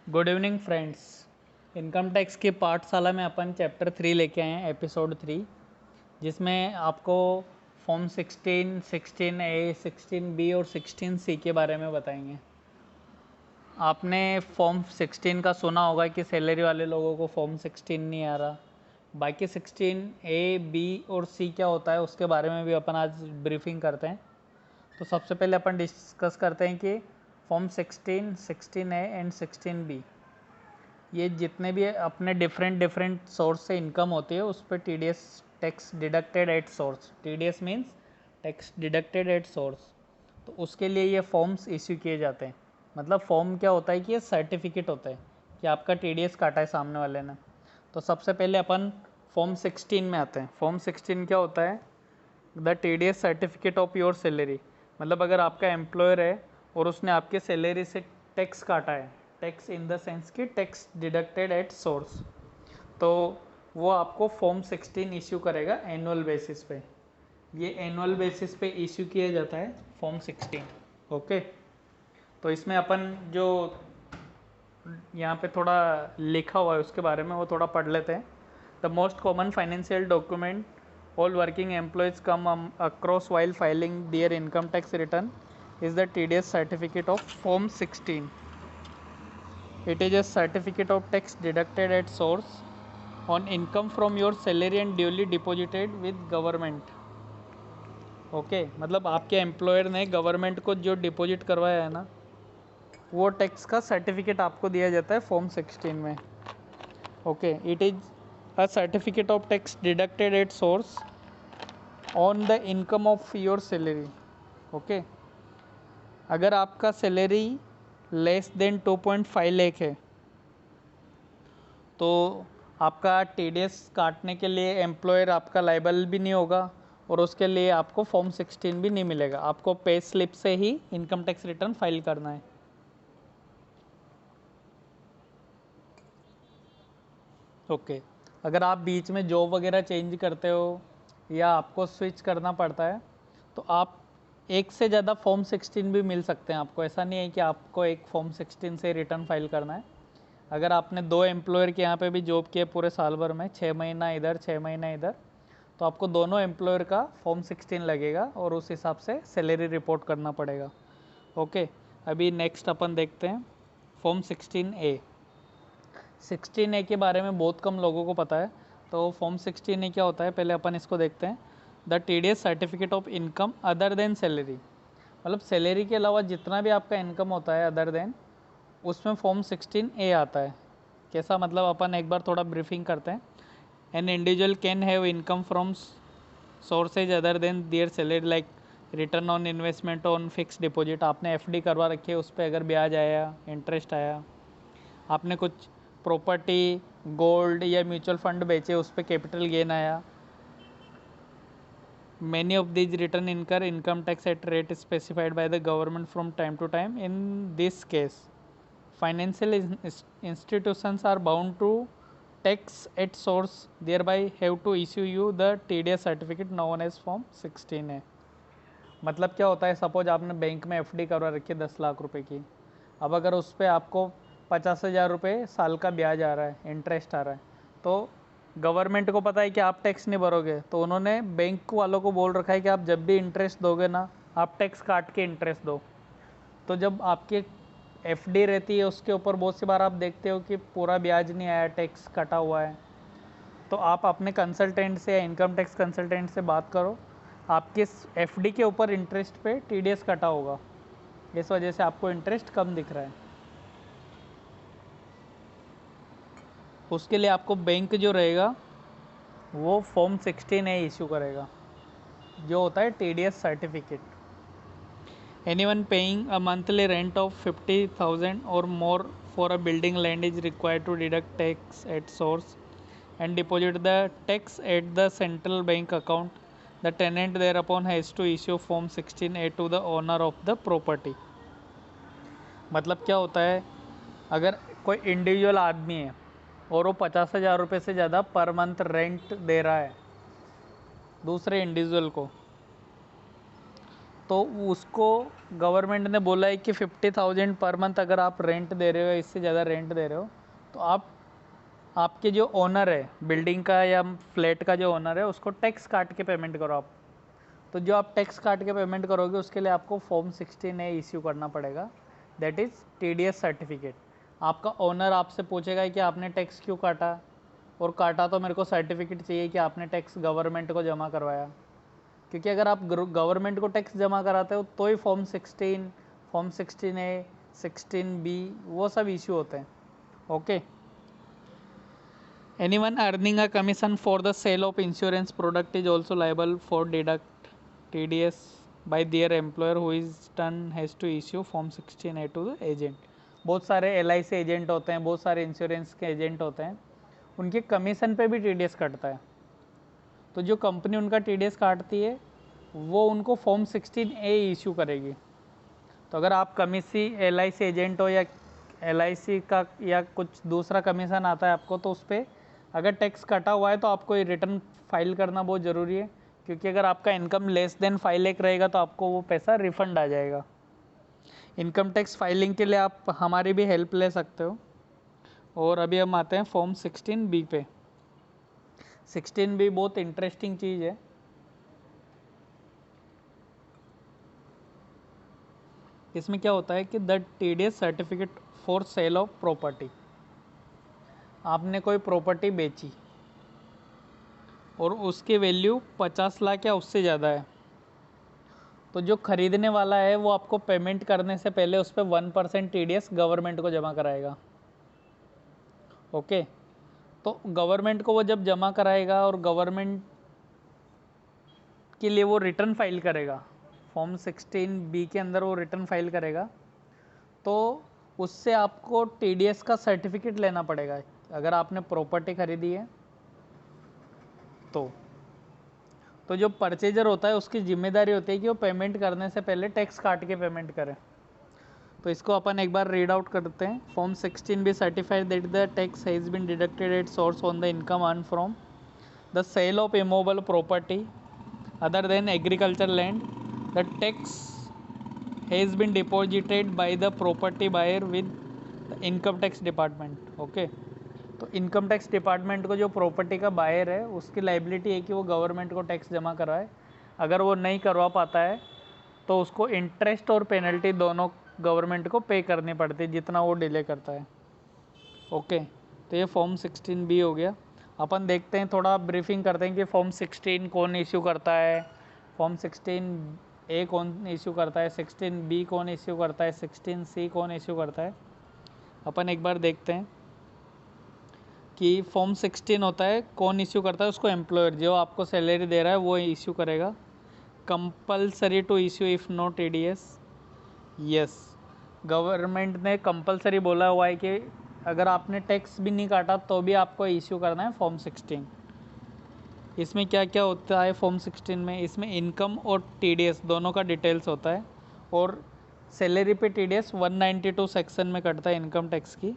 Good evening friends. Income tax की पाठशाला में अपन चैप्टर 3 लेके आए हैं, एपिसोड 3, जिसमें आपको फॉर्म 16, 16A, 16B और 16C के बारे में बताएंगे। आपने फॉर्म 16 का सुना होगा कि सैलरी वाले लोगों को फॉर्म 16 नहीं आ रहा। बाकी 16A, B और C क्या होता है उसके बारे में भी अपन आज ब्रीफिंग करते हैं। तो सबसे पहले अपन डिस्कस करते हैं कि फॉर्म 16, 16A एंड 16B ये जितने भी अपने डिफरेंट सोर्स से इनकम होती है उस पर TDS tax deducted at source. TDS means tax deducted at source. तो उसके लिए ये फॉर्म्स इश्यू किए जाते हैं। मतलब फॉर्म क्या होता है कि ये सर्टिफिकेट होता है कि आपका TDS काटा है सामने वाले ने। तो सबसे पहले अपन फॉर्म 16 में आते हैं। फॉर्म 16 क्या होता है? The TDS certificate of your salary. मतलब अगर आपका एम्प्लॉयर है और उसने आपके सैलरी से टैक्स काटा है, टैक्स इन द सेंस कि टैक्स डिडक्टेड एट सोर्स, तो वो आपको फॉर्म 16 इश्यू करेगा एनुअल बेसिस पे। ये एनुअल बेसिस पे इश्यू किया जाता है फॉर्म 16। ओके, तो इसमें अपन जो यहाँ पे थोड़ा लिखा हुआ है उसके बारे में वो थोड़ा पढ़ लेते हैं। The most common financial document all working employees come across while filing their income tax return is the TDS certificate of Form 16. It is a certificate of tax deducted at source on income from your salary and duly deposited with government. Okay, मतलब आपके employer ने government को जो deposit करवाया है ना, वो tax का सर्टिफिकेट आपको दिया जाता है फॉर्म 16 में। Okay, it is a certificate of tax deducted at source on the income of your salary. Okay, अगर आपका सैलरी लेस देन 2.5 लाख है तो आपका TDS काटने के लिए एम्प्लॉयर आपका लाइबल भी नहीं होगा और उसके लिए आपको फॉर्म 16 भी नहीं मिलेगा। आपको पे स्लिप से ही इनकम टैक्स रिटर्न फाइल करना है। ओके, अगर आप बीच में जॉब वगैरह चेंज करते हो या आपको स्विच करना पड़ता है तो आप एक से ज़्यादा फॉर्म 16 भी मिल सकते हैं आपको। ऐसा नहीं है कि आपको एक फॉर्म 16 से रिटर्न फाइल करना है। अगर आपने 2 एम्प्लॉयर के यहाँ पे भी जॉब किए पूरे साल भर में, 6 महीना इधर 6 महीना इधर, तो आपको दोनों एम्प्लॉयर का फॉर्म 16 लगेगा और उस हिसाब से सैलरी रिपोर्ट करना पड़ेगा। ओके, अभी नेक्स्ट अपन देखते हैं फॉर्म 16A। 16A के बारे में बहुत कम लोगों को पता है। तो फॉर्म 16A क्या होता है पहले अपन इसको देखते हैं। The TDS certificate of income other than salary. मतलब सैलरी के अलावा जितना भी आपका इनकम होता है अदर देन, उसमें फॉर्म 16A आता है। कैसा, मतलब अपन एक बार थोड़ा ब्रीफिंग करते हैं। An individual can have income from sources other than there salary like return on investment on fix deposit. आपने FD करवा रखी है, उस पर अगर ब्याज आया, इंटरेस्ट आया, आपने कुछ प्रॉपर्टी, गोल्ड या म्यूचुअल फंड बेचे, उस पर कैपिटल गेन आया। Many of these return incur income tax at rate specified by the government from time to time. In this case, financial institutions are bound to tax at source, thereby have to issue you the TDS certificate known as Form 16A। मतलब क्या होता है, suppose आपने bank में FD करवा रखी है 10 लाख रुपए की। अब अगर उस पर आपको 50,000 रुपये साल का ब्याज आ रहा है, इंटरेस्ट आ रहा है, तो गवर्नमेंट को पता है कि आप टैक्स नहीं भरोगे, तो उन्होंने बैंक वालों को बोल रखा है कि आप जब भी इंटरेस्ट दोगे ना, आप टैक्स काट के इंटरेस्ट दो। तो जब आपकी FD रहती है उसके ऊपर बहुत सी बार आप देखते हो कि पूरा ब्याज नहीं आया, टैक्स कटा हुआ है, तो आप अपने कंसल्टेंट से या इनकम टैक्स कंसल्टेंट से बात करो। आपके FD के ऊपर इंटरेस्ट पे TDS कटा होगा, इस वजह से आपको इंटरेस्ट कम दिख रहा है। उसके लिए आपको बैंक जो रहेगा वो फॉर्म 16A इशू करेगा, जो होता है TDS certificate. Anyone paying a monthly rent of 50,000 और more for a building land is required to deduct tax at source and deposit the tax at the central bank account. The tenant thereupon has to issue Form 16A to the owner of the property। मतलब क्या होता है, अगर कोई individual आदमी है और वो 50,000 रुपये से ज़्यादा पर मंथ रेंट दे रहा है दूसरे इंडिविजुअल को, तो उसको गवर्नमेंट ने बोला है कि 50,000 पर मंथ अगर आप रेंट दे रहे हो, इससे ज़्यादा रेंट दे रहे हो, तो आपके जो ओनर है बिल्डिंग का या फ्लैट का जो ओनर है उसको टैक्स काट के पेमेंट करो आप। तो जो आप टैक्स काट के पेमेंट करोगे उसके लिए आपको फॉर्म 16A इश्यू करना पड़ेगा, दैट इज़ TDS सर्टिफिकेट। आपका ओनर आपसे पूछेगा कि आपने टैक्स क्यों काटा, और काटा तो मेरे को सर्टिफिकेट चाहिए कि आपने टैक्स गवर्नमेंट को जमा करवाया, क्योंकि अगर आप गवर्नमेंट को टैक्स जमा कराते हो तो ही फॉर्म 16, फॉर्म 16A, 16B वो सब इशू होते हैं। Okay. Anyone earning a commission for the sale of insurance product is also liable for deduct TDS by their employer who is turn has to issue form 16A to the agent. बहुत सारे LIC agent होते हैं, बहुत सारे insurance के agent होते हैं, उनके कमीशन पे भी TDS कटता है। तो जो कंपनी उनका TDS काटती है वो उनको फॉर्म 16A इशू करेगी। तो अगर आप कमीसी LIC एजेंट हो या LIC का या कुछ दूसरा कमीशन आता है आपको, तो उस पर अगर टैक्स कटा हुआ है तो आपको ये रिटर्न फाइल करना बहुत ज़रूरी है, क्योंकि अगर आपका इनकम लेस देन 5 लाख रहेगा तो आपको वो पैसा रिफ़ंड आ जाएगा। इनकम टैक्स फाइलिंग के लिए आप हमारी भी हेल्प ले सकते हो। और अभी हम आते हैं फॉर्म 16B पे। 16B बहुत इंटरेस्टिंग चीज़ है। इसमें क्या होता है कि the TDS certificate for sale of property. आपने कोई प्रॉपर्टी बेची और उसकी वैल्यू 50 लाख या उससे ज़्यादा है, तो जो खरीदने वाला है वो आपको पेमेंट करने से पहले उस पर 1% TDS गवर्नमेंट को जमा कराएगा। ओके। तो गवर्नमेंट को वो जब जमा कराएगा और गवर्नमेंट के लिए वो रिटर्न फाइल करेगा, फॉर्म 16B के अंदर वो रिटर्न फाइल करेगा, तो उससे आपको TDS का सर्टिफिकेट लेना पड़ेगा अगर आपने प्रॉपर्टी खरीदी है तो जो परचेजर होता है उसकी जिम्मेदारी होती है कि वो पेमेंट करने से पहले टैक्स काट के पेमेंट करे। तो इसको अपन एक बार रीड आउट करते हैं। Form 16B certified that the tax has been deducted at source on the income earn from the sale of immovable property other than agriculture land. The tax has been deposited by the property buyer with the income tax department. Okay. तो income tax department को जो property का buyer है उसकी liability है कि वो government को टैक्स जमा कराए। अगर वो नहीं करवा पाता है तो उसको इंटरेस्ट और पेनल्टी दोनों गवर्नमेंट को पे करनी पड़ती है जितना वो डिले करता है। ओके। तो ये फॉर्म 16B हो गया। अपन देखते हैं, थोड़ा ब्रीफिंग करते हैं कि फॉर्म 16 कौन इश्यू करता है, फॉर्म 16A कौन इश्यू करता है, 16B कौन इश्यू करता है, 16C कौन इश्यू करता है। अपन एक बार देखते हैं कि फॉर्म 16 होता है कौन इश्यू करता है, उसको एम्प्लॉयर जो आपको सैलरी दे रहा है वो इश्यू करेगा। Compulsory to issue if no TDS। Yes, government ने कंपलसरी बोला हुआ है कि अगर आपने टैक्स भी नहीं काटा तो भी आपको इश्यू करना है फॉर्म 16। इसमें क्या क्या होता है फॉर्म 16 में, इसमें इनकम और TDS दोनों का डिटेल्स होता है, और सैलरी पे TDS 192 सेक्शन में कटता है इनकम टैक्स की।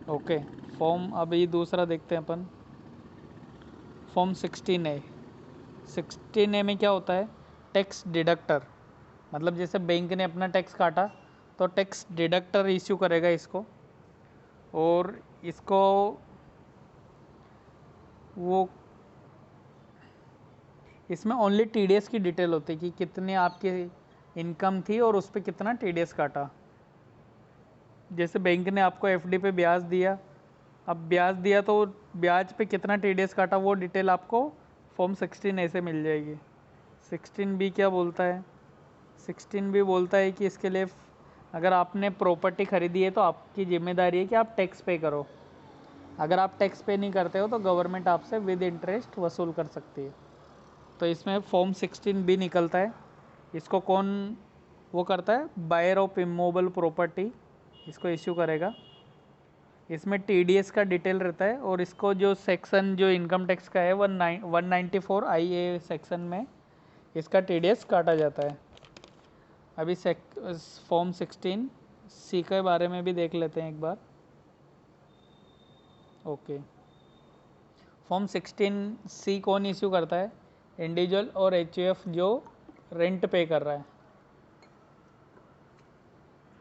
ओके। फॉर्म अभी दूसरा देखते हैं अपन, फॉर्म 16A। 16A में क्या होता है, टैक्स डिडक्टर, मतलब जैसे बैंक ने अपना टैक्स काटा तो टैक्स डिडक्टर इश्यू करेगा इसको, और इसको वो इसमें ओनली TDS की डिटेल होती है कि कितनी आपकी इनकम थी और उस पर कितना TDS काटा। जैसे बैंक ने आपको FD पे ब्याज दिया, अब ब्याज दिया तो ब्याज पे कितना TDS काटा वो डिटेल आपको फॉर्म 16A से मिल जाएगी। 16B क्या बोलता है, 16B बोलता है कि इसके लिए अगर आपने प्रॉपर्टी खरीदी है तो आपकी जिम्मेदारी है कि आप टैक्स पे करो। अगर आप टैक्स पे नहीं करते हो तो गवर्नमेंट आपसे विद इंटरेस्ट वसूल कर सकती है। तो इसमें फॉर्म 16B निकलता है। इसको कौन वो करता है, बायर ऑफ इमूवेबल प्रॉपर्टी इसको इश्यू करेगा। इसमें TDS का डिटेल रहता है, और इसको जो सेक्शन जो इनकम टैक्स का है 194 IA सेक्शन में इसका TDS काटा जाता है। अभी फॉर्म 16C के बारे में भी देख लेते हैं एक बार। ओके। फॉर्म 16C कौन इश्यू करता है, इंडिविजुअल और HUF जो रेंट पे कर रहा है,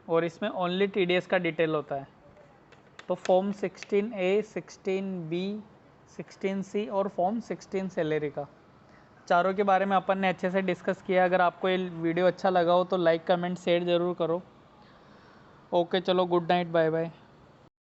और इसमें ओनली TDS का डिटेल होता है। तो फॉर्म 16A, 16B, 16C और फॉर्म 16 सैलरी का, चारों के बारे में अपन ने अच्छे से डिस्कस किया। अगर आपको ये वीडियो अच्छा लगा हो तो लाइक, कमेंट, शेयर ज़रूर करो। ओके, चलो, गुड नाइट, बाय बाय।